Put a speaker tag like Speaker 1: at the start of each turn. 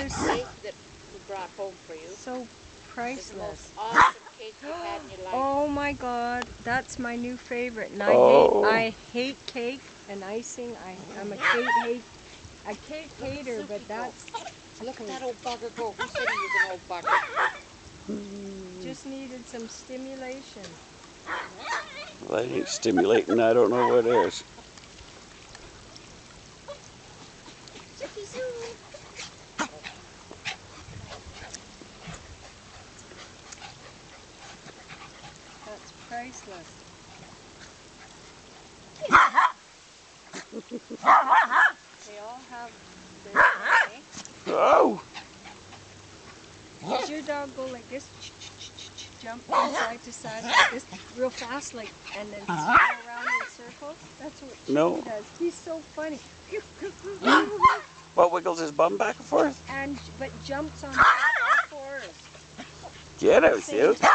Speaker 1: is
Speaker 2: cake that we brought home for you.
Speaker 1: so
Speaker 2: It's the most
Speaker 1: priceless.
Speaker 2: awesome cake you've had in your life.
Speaker 1: Oh my God, that's my new favorite. And
Speaker 3: Oh.
Speaker 1: I hate cake and icing. I'm a cake hater, but that's
Speaker 2: Look at that old bugger go. Who said he was an old bugger?
Speaker 1: just needed some stimulation.
Speaker 3: Well, that ain't stimulating. I don't know what is.
Speaker 1: That's priceless. They all have their way.
Speaker 3: Oh!
Speaker 1: Does your dog go like this? Jump from side to side like this, real fast, like, and then spin around in circles? That's what
Speaker 3: No.
Speaker 1: Chico does. He's so funny.
Speaker 3: What, wiggles his bum back and forth?
Speaker 1: But jumps on all fours.
Speaker 3: Get out,
Speaker 1: Same
Speaker 3: Sue.